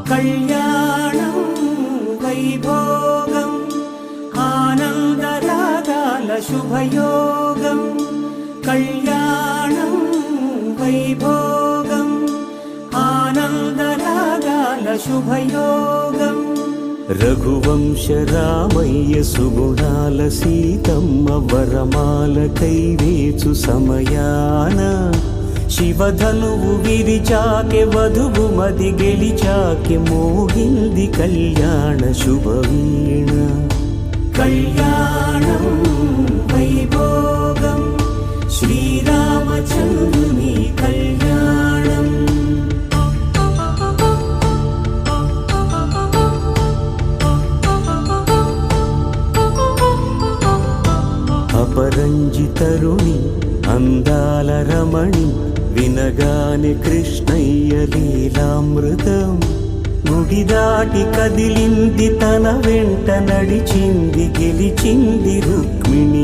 కళ్యాణం వైభోగం ఆనందరాగాల శుభయోగం. కళ్యాణం వైభోగం ఆనందరాగాల శుభయోగం. రఘువంశ రామయ్య సుగుణాల సీతమ్మ వరమాల కైవేచు సమయాన శివధనువు విరిచాకె వధువు మది గెలిచాకె మోగింది కళ్యాణ శుభవీణ. కళ్యాణం వైభోగం శ్రీరామచంద్రుని కళ్యాణం. అపరంజి తరుణి అందాల రమణి వినగానే కృష్ణయ్య లీలామృతం. గుడి దాటి కదిలింది తన వెంట నడిచింది గెలిచింది రుక్మిణి